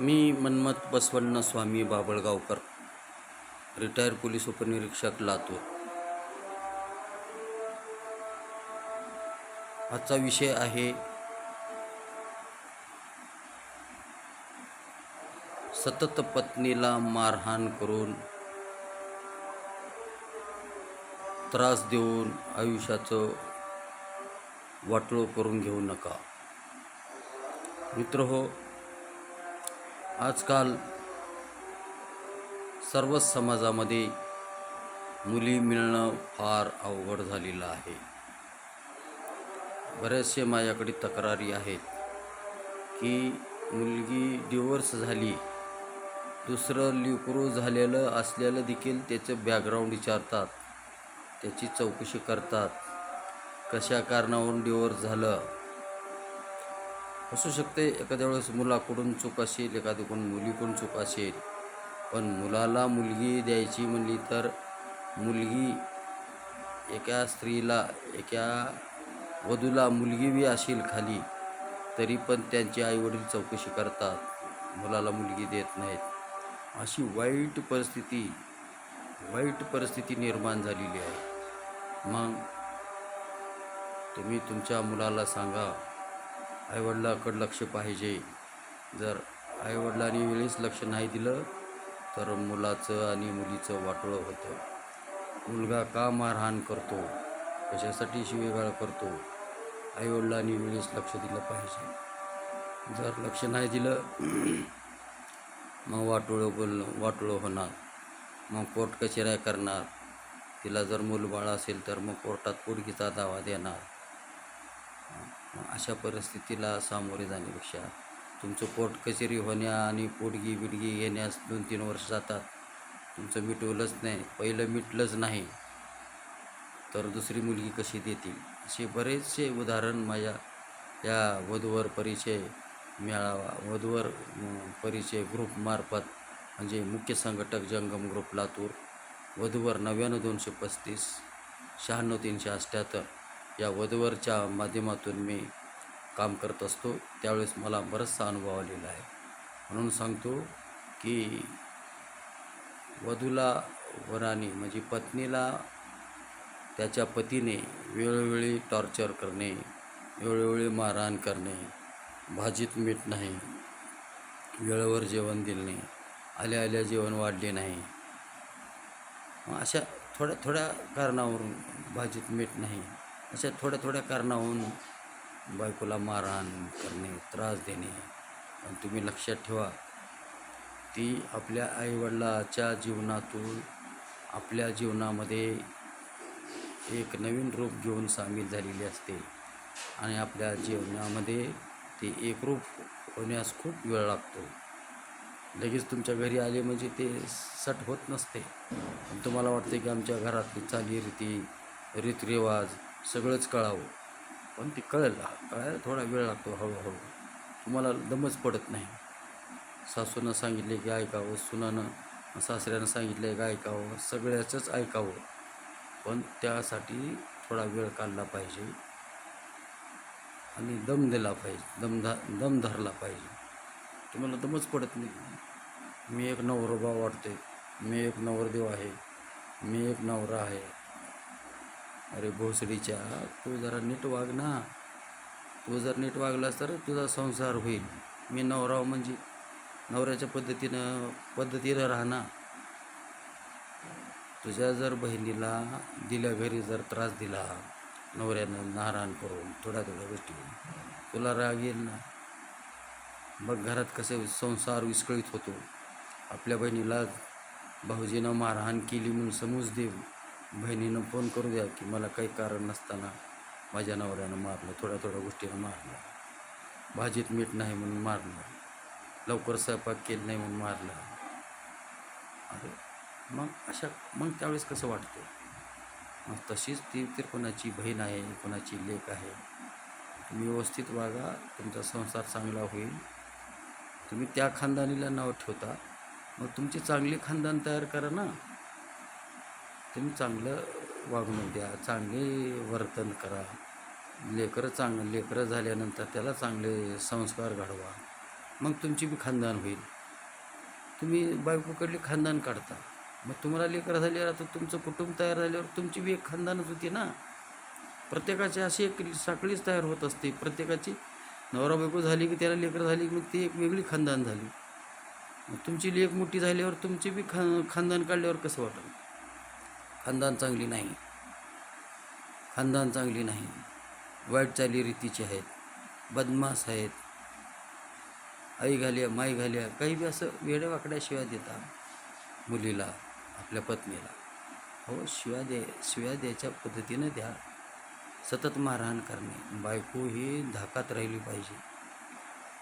मी मन्मथ बसवण्ण स्वामी बाबळगावकर, retire police उपनिरीक्षक लातूर. आजचा विषय आहे सतत पत्नीला मारहाण करून, त्रास देऊन आयुष्याचं वाटोळं करून घेऊ नका. मित्रहो, आजकाल सर्वच समाजामध्ये मुली मिळणं फार अवघड झालेलं आहे. बरेचसे माझ्याकडे तक्रारी आहेत की मुलगी डिवोर्स झाली, दुसरं लेकरू झालेलं असलेलं देखील त्याचं बॅकग्राऊंड विचारतात, त्याची चौकशी करतात, कशा कारणावरून डिवोर्स झालं. असू शकते एखाद्या वेळेस मुलाकडून चूक असेल, एखाद्याकडून मुलीकडून चूक असेल, पण मुलाला मुलगी द्यायची म्हणली तर मुलगी एका स्त्रीला, एका वधूला मुलगी बी असेल खाली, तरी पण त्यांचे आईवडील चौकशी करतात, मुलाला मुलगी देत नाहीत. अशी वाईट परिस्थिती निर्माण झालेली आहे. मग तुम्ही तुमच्या मुलाला सांगा, आईवडिलाकडं लक्ष पाहिजे. जर आईवडिलांनी वेळीच लक्ष नाही दिलं तर मुलाचं आणि मुलीचं वाटोळं होतं. मुलगा का मारहाण करतो, कशासाठी शिवीगाळ करतो, आईवडिलांनी वेळीच लक्ष दिलं पाहिजे. जर लक्ष नाही दिलं मग वाटोळं होणार. मग कोर्ट कचेऱ्या करणार. तिला जर मूलबाळ असेल तर मग कोर्टात पोटगीचा दावा देणार. अशा परिस्थितीला सामोरे जाण्यापेक्षा तुमचं कोर्ट कचेरी होण्या आणि पोटगी घेण्यास 2-3 वर्ष जातात. तुमचं मिटवलंच नाही, पहिलं मिटलंच नाही तर दुसरी मुलगी कशी देतील. असे बरेचसे उदाहरण माझ्या या वधूवर परिचय मेळावा, वधूवर परिचय ग्रुपमार्फत, म्हणजे मुख्य संघटक जंगम ग्रुप लातूर, वधूवर 99-235 96-378 या वधूवरच्या माध्यमातून मी काम करत असतो. त्यावेळेस मला बराचसा अनुभव आलेला आहे. म्हणून सांगतो की वधूला वराने म्हणजे पत्नीला त्याच्या पतीने वेळोवेळी टॉर्चर करणे, वेळोवेळी मारहाण करणे, भाजीत मीठ नाही, वेळेवर जेवण दिले नाही, आल्या जेवण वाढले नाही, अशा थोड्या कारणावरून, भाजीत मीठ नाही, अशा थोड्या कारणावरून बायकोला मारहाण करणे, त्रास देणे. आणि तुम्ही लक्षात ठेवा, ती आपल्या आईवडिलाच्या जीवनातून आपल्या जीवनामध्ये एक नवीन रूप घेऊन सामील झालेली असते आणि आपल्या जीवनामध्ये ते एकरूप होण्यास खूप वेळ लागतो. लगेच तुमच्या घरी आले म्हणजे ते सट होत नसते. तुम्हाला वाटते की आमच्या घरातली चालीरीती, रीतरिवाज सगळंच कळावं, पण ते कळायला थोडा वेळ लागतो. हळूहळू तुम्हाला दमच पडत नाही. सासूनं सांगितले की ऐकावं, सुनानं सासऱ्यानं सांगितले की ऐकावं, सगळ्याचंच ऐकावं, पण त्यासाठी थोडा वेळ काढला पाहिजे आणि दम दिला पाहिजे, दम धरला पाहिजे. तुम्हाला दमच पडत नाही. मी एक नवरोबा वाटते, मी एक नवरदेव आहे, मी एक नवरा आहे. अरे भोसडीच्या, तू जरा नीट वाग ना. तू जर नीट वागलास तर तुझा संसार होईल. मी नवरा म्हणजे नवऱ्याच्या पद्धतीनं राहणार. तुझ्या जर बहिणीला दिल्या घरी जर त्रास दिला नवऱ्यानं मारहाण करून, थोड्या गोष्टी, तुला राग येईल ना. मग घरात कसे संसार विस्कळीत होतो. आपल्या बहिणीला भाऊजीनं मारहाण केली म्हणून समज दे, बहिणीनं फोन करू द्या की मला काही कारण नसताना माझ्या नवऱ्यानं मारलं, थोड्या गोष्टीनं मारलं, भाजीत मीठ नाही म्हणून मारलं, लवकर स्वयंपाक केलं नाही म्हणून मारलं. अरे मग त्यावेळेस कसं वाटतं. मग तशीच ती तर कोणाची बहीण आहे, कोणाची लेक आहे. तुम्ही व्यवस्थित वागा, तुमचा संसार चांगला होईल. तुम्ही त्या खानदानीला नाव ठेवता, मग तुमची चांगली खानदान तयार करा ना. तुम्ही चांगलं वागणूक द्या, चांगले वर्तन करा. लेकरं झाल्यानंतर त्याला चांगले संस्कार घडवा. मग तुमची बी खानदान होईल. तुम्ही बायकोकडली खानदान काढता, मग तुम्हाला लेकरं झाल्यावर आता तुमचं कुटुंब तयार झाल्यावर तुमची बी एक खानदानच होती ना. प्रत्येकाची अशी एक साखळीच तयार होत असते. प्रत्येकाची नवरा बायको झाली की त्याला लेकरं झाली की मग ती एक वेगळी खानदान झाली. मग तुमची लेक मोठी झाल्यावर तुमची बी खानदान काढल्यावर कसं वाटेल? खानदान चांगली नाही, खानदान चांगली नाही. वाईट चालीरीतीचे आहेत, बदमाश आहेत, आई घाल्या माई घाल्या काही बी असं वेड्यावाकड्या शिव्या देतात मुलीला, आपल्या पत्नीला. हो, शिव्या द्यायच्या पद्धतीनं द्या. सतत मारहाण करणे, बायको ही धाकात राहिली पाहिजे.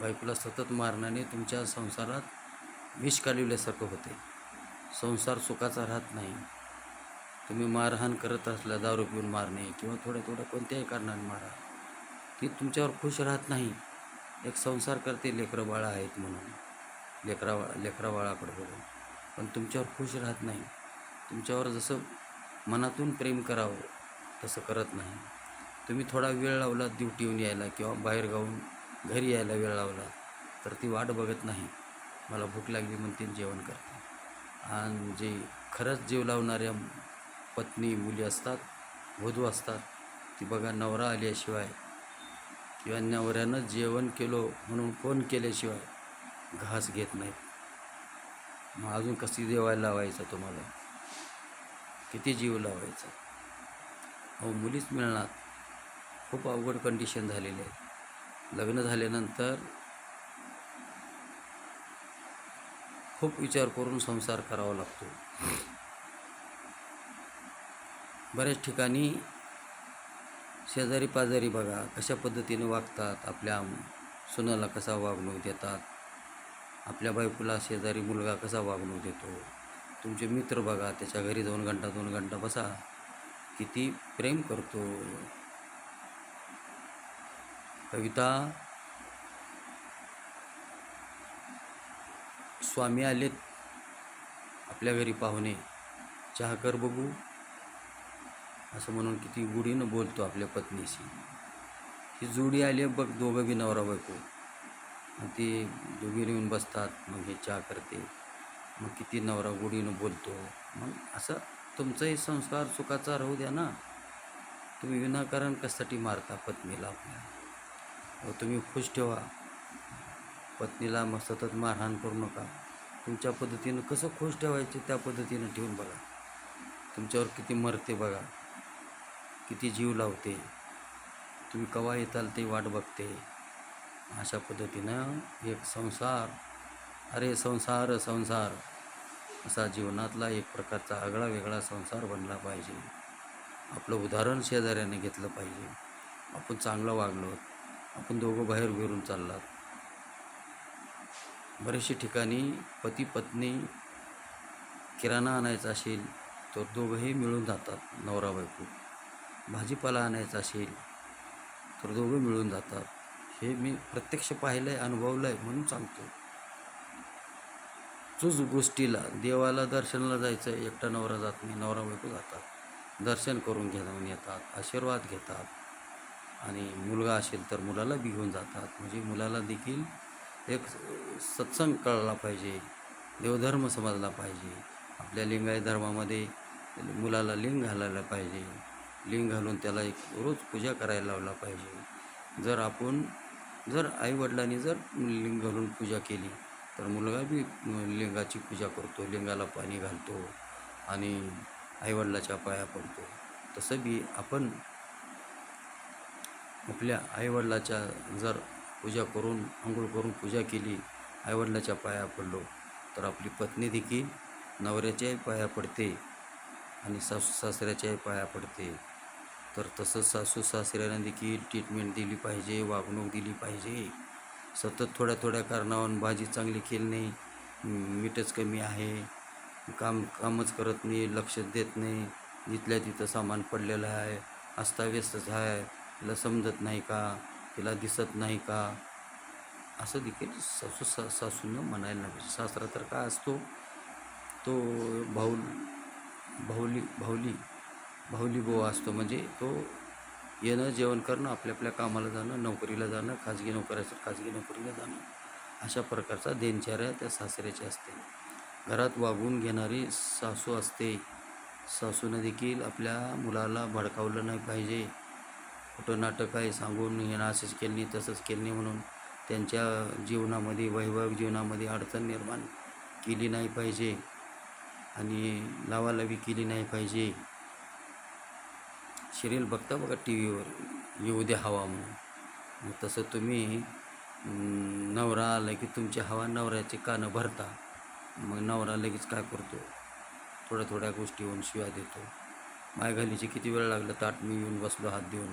बायकोला सतत मारण्याने तुमच्या संसारात विष कालवल्यासारखं होते. संसार सुखाचा राहत नाही. तुम्ही मारहाण करत असला, दारू पिऊन मारणे किंवा थोड्या कोणत्याही कारणाने मारा, ती तुमच्यावर खुश राहत नाही. एक संसार करते, लेकरं बाळा आहेत म्हणून, लेकरा बाळाकडे बघून, पण तुमच्यावर खुश राहत नाही. तुमच्यावर जसं मनातून प्रेम करावं तसं करत नाही. तुम्ही थोडा वेळ लावला ड्युटीहून यायला किंवा बाहेर गाऊन घरी यायला वेळ लावला तर ती वाट बघत नाही. मला भूक लागली म्हणते, जेवण करते. आणि जे खरंच जीव लावणाऱ्या पत्नी मुली असतात, वधू असतात, ती बघा नवरा आल्याशिवाय किंवा नवऱ्यानं जेवण केलो म्हणून फोन केल्याशिवाय घास घेत नाहीत. मग अजून कशी जेवायला लावायचं तुम्हाला? किती जीव लावायचा? अहो, मुलीच मिळणार. खूप अवघड कंडिशन झालेली आहे. लग्न झाल्यानंतर खूप विचार करून संसार करावा लागतो. बऱ्याच ठिकाणी शेजारी पाजारी बघा कशा पद्धतीने वागतात, आपल्या सुनाला कसा वागणूक देतात, आपल्या बायकोला शेजारी मुलगा कसा वागणूक देतो. तुमचे मित्र बघा, त्याच्या घरी 2 घंटा बसा, किती प्रेम करतो. कविता, स्वामी आलेत आपल्या घरी पाहुणे, चहा कर बघू, असं म्हणून किती गुढीनं बोलतो आपल्या पत्नीशी. ही जोडी आली बघ, दोघं बी नवरा बायको, आणि ती दोघी येऊन बसतात, मग हे चहा करते, मग किती नवरा गुढीनं बोलतो. मग असं तुमचाही संसार सुखाचा राहू द्या ना. तुम्ही विनाकारण कशासाठी मारता पत्नीला आपल्या? तुम्ही खुश ठेवा पत्नीला, मग सतत मारहाण करू नका. तुमच्या पद्धतीनं कसं खुश ठेवायचे त्या पद्धतीनं ठेवून बघा. तुमच्यावर किती मरते बघा, किती जीव लावते. तुम्ही केव्हा येताल ते वाट बघते. अशा पद्धतीनं एक संसार, अरे संसार असा जीवनातला एक प्रकारचा आगळा वेगळा संसार बनला पाहिजे. आपलं उदाहरण शेजाऱ्याने घेतलं पाहिजे. आपण चांगलं वागलो, आपण दोघं बाहेर फिरून चाललात. बरेचशे ठिकाणी पती पत्नी किराणा आणायचा असेल तर दोघंही मिळून जातात, नवरा बायको. भाजीपाला आणायचा असेल तर दोघं मिळून जातात. हे मी प्रत्यक्ष पाहिलं आहे, अनुभवलं आहे म्हणून सांगतो. चूज गोष्टीला, देवाला दर्शनाला जायचं आहे, एकटा नवरा जात नाही, नवरा बायको जातात, दर्शन करून घेऊन येतात, आशीर्वाद घेतात. आणि मुलगा असेल तर मुलाला बी घेऊन जातात. म्हणजे मुलाला देखील एक सत्संग कळला पाहिजे, देवधर्म समजला पाहिजे. आपल्या लिंगायत धर्मामध्ये मुलाला लिंग घालायला पाहिजे, लिंग घालून त्याला एक रोज पूजा करायला लावला पाहिजे. जर आईवडिलांनी जर लिंग घालून पूजा केली तर मुलगा बी लिंगाची पूजा करतो, लिंगाला पाणी घालतो आणि आईवडिलाच्या पाया पडतो. तसं बी आपण आपल्या आईवडिलाच्या जर पूजा करून, आंघोळ करून पूजा केली, आईवडिलाच्या पाया पडलो, तर आपली पत्नी देखील नवऱ्याच्याही पाया पडते आणि सासू सासऱ्याच्याही पाया पडते. तर तसंच सासू सासऱ्यांना देखील ट्रीटमेंट दिली पाहिजे, वागणूक दिली पाहिजे. सतत थोड्या कारणावरून भाजी चांगली केली नाही, मीठच कमी आहे, कामच करत नाही, लक्ष देत नाही, जिथल्या तिथं सामान पडलेलं आहे, अस्ताव्यस्तच आहे, तिला समजत नाही का, तिला दिसत नाही का, असं देखील सासूनं म्हणायला नाही पाहिजे. सासरा तर काय असतो, तो भाऊली बुवा असतो. म्हणजे तो येणं, जेवण करणं, आपल्या कामाला जाणं, नोकरीला जाणं, खाजगी नोकरीला जाणं, अशा प्रकारचा दिनचर्या त्या सासऱ्याची असते. घरात वागून घेणारी सासू असते. सासूनं देखील आपल्या मुलाला भडकावलं नाही पाहिजे. खोटं नाटक आहे सांगून हे असंच केलं नाही तसंच केलं नाही म्हणून त्यांच्या जीवनामध्ये वैवाहिक जीवनामध्ये अडचण निर्माण केली नाही पाहिजे आणि लावालावी केली नाही पाहिजे. सिरियल बघता बघा टी व्हीवर येऊ द्या हवा म्हणून, मग तसं तुम्ही नवरा आला की तुमची हवा नवऱ्याची कानं भरता. मग नवरा लगेच काय करतो, थोड्या थोड्या गोष्टीवरून शिव्या देतो. माय घालीची किती वेळ लागला ताट मी येऊन बसलो हात देऊन,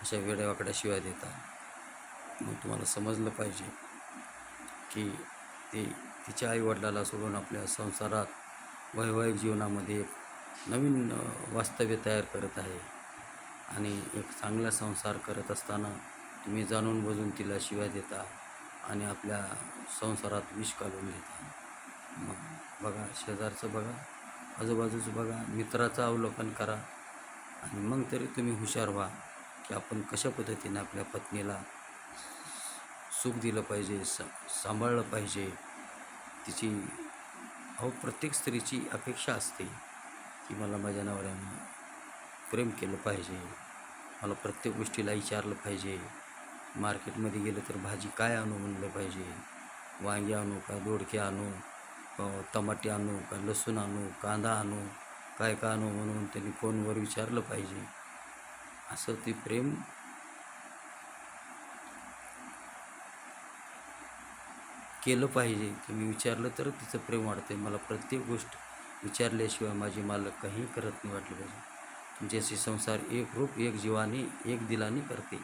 अशा वेड्यावाकड्या शिव्या देतात. मग तुम्हाला समजलं पाहिजे की ते तिच्या आईवडिलाला सोडून आपल्या संसारात वैवाहिक जीवनामध्ये एक नवीन वास्तव्य तयार करत आहे आणि एक चांगला संसार करत असताना तुम्ही जाणून बुजून तिला शिव्या देता आणि आपल्या संसारात विष घालून घेता. मग बघा, शेजारचं बघा, आजूबाजूचं बघा, मित्राचं अवलोकन करा आणि मग तरी तुम्ही हुशार व्हा की आपण कशा पद्धतीने आपल्या पत्नीला सुख दिलं पाहिजे, सांभाळलं पाहिजे. तिची प्रत्येक स्त्रीची अपेक्षा असते की मला माझ्या नवऱ्यानं प्रेम केलं पाहिजे, मला प्रत्येक गोष्टीला विचारलं पाहिजे. मार्केटमध्ये गेलं तर भाजी काय आणू म्हणलं पाहिजे, वांगी आणू का, दोडके आणू, टमाटे आणू का, लसूण आणू, कांदा आणू, काय का आणू म्हणून त्यांनी फोनवर विचारलं पाहिजे. असं ते प्रेम केलं पाहिजे. तुम्ही विचारलं तर तिचं प्रेम वाढते. मला प्रत्येक गोष्ट विचारल्याशिवाय माझी मालक काही करत नाही वाटलं पाहिजे. तुमच्याशी संसार एक रूप, एक जीवानी, एक दिलानी करते.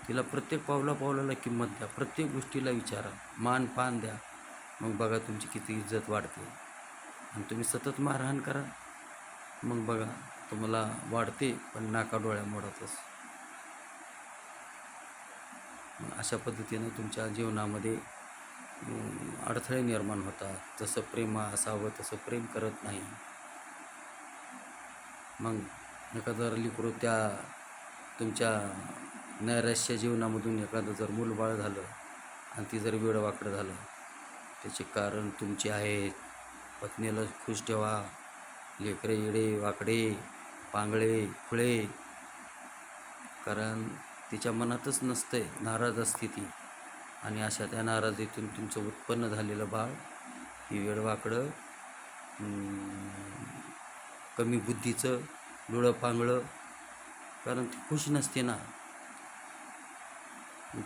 तिला प्रत्येक पावलाला किंमत द्या, प्रत्येक गोष्टीला विचारा, मान पान द्या. मग बघा तुमची किती इज्जत वाढते. आणि तुम्ही सतत मारहाण करा, मग बघा तुम्हाला वाढते पण नाका डोळ्या मोडातच. अशा पद्धतीनं तुमच्या जीवनामध्ये अडथळे निर्माण होतात. जसं प्रेम असावं तसं प्रेम करत नाही. मग एखादं लेकरू त्या तुमच्या नैराश्य जीवनामधून एखादं जर मूलबाळ झालं आणि ती जर वेडवाकडं झालं, त्याचे कारण तुमचे आहेत. पत्नीला खुश ठेवा. लेकरे येडे वाकडे पांगळे खुळे, कारण तिच्या मनातच नसतंय, नाराज असते ती. आणि अशा त्या नाराजीतून तुमचं उत्पन्न झालेलं बाळ ही वेडवाकडं, कमी बुद्धीचं, डोळं पांगळं, कारण ती खुश नसते ना.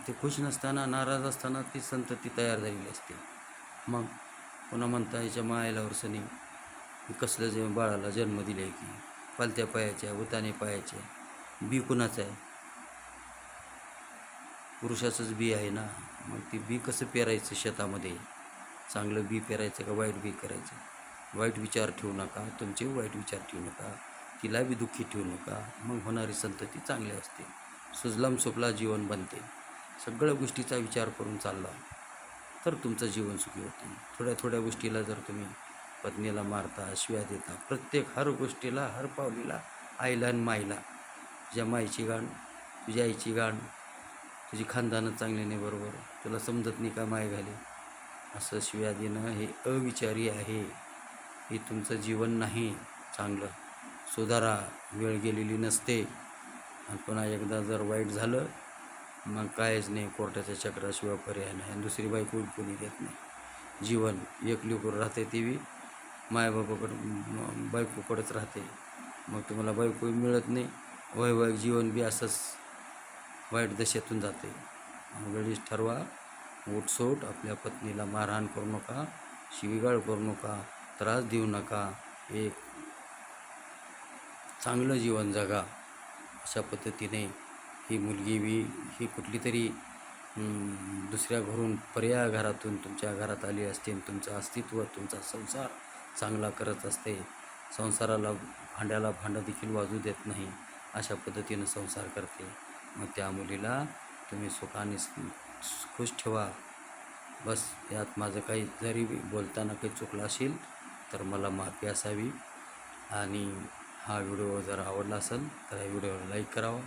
ते खुश नसताना, नाराज असताना ती संतती तयार झालेली असते. मग पुन्हा म्हणता याच्या मायला वर्षांनी कसलं जे बाळाला जन्म दिले की पालत्या पायाच्या, उताने पायाच्या, बी कुणाचं आहे? पुरुषाचंच बी आहे ना. मग ती बी कसं पेरायचं शेतामध्ये? चांगलं बी पेरायचं का वाईट बी करायचं? वाईट विचार ठेवू नका, तुमचे वाईट विचार ठेवू नका, तिला बी दुःखी ठेवू नका. मग होणारी संतती चांगली असते, सुजलाम सुफला जीवन बनते. सगळ्या गोष्टीचा विचार करून चालला तर तुमचं जीवन सुखी होते. थोड्या थोड्या गोष्टीला जर तुम्ही पत्नीला मारता, शिव्या देता, प्रत्येक हर गोष्टीला, हर पावलीला आईला आणि माईला, तुझ्या माईची गाण, तुझ्या आईची गाण, तुझी खानदानं चांगली नाही, बरोबर तुला समजत नाही का माय घाली, असं शिव्या देणं हे अविचारी आहे. हे तुमचं जीवन नाही चांगलं. सुधारा, वेळ गेलेली नसते. आणि पुन्हा एकदा जर वाईट झालं मग कायच नाही, कोर्टाच्या चक्राशिवाय पर्याय नाही. आणि दुसरी बायको कोणी देत नाही. जीवन एक लेकरू राहते ती बी मायबापाकडं, बायकोकडंच राहते. मग तुम्हाला बायको मिळत नाही, वैवाहिक जीवन बी असंच वाईट दशेतून जाते. वेळीच ठरवा, उठसूट, आपल्या पत्नीला मारहाण करू नका, शिवीगाळ करू नका, त्रास देऊ नका, एक चांगलं जीवन जगा. अशा पद्धतीने ही मुलगी बी ही कुठली तरी दुसऱ्या घरून, पर्याय घरातून तुमच्या घरात आली असते आणि तुमचं अस्तित्व, तुमचा संसार चांगला करत असते. संसाराला, भांड्याला भांडं देखील वाजू देत नाही, अशा पद्धतीनं संसार करते. मग त्या मुलीला तुम्ही सुखाने खुश ठेवा. बस यात माझं काही जरी बोलताना काही चुकलं असेल तर मला माफी असावी. आणि हा व्हिडिओ जर आवडला असेल तर या व्हिडिओला लाईक करावा,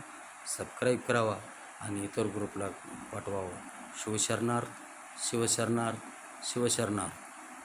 सबस्क्राईब करावा आणि इतर ग्रुपला पाठवावं. शिवशरणार्थ. शिवशरणार्थ शिवशरणार्थ.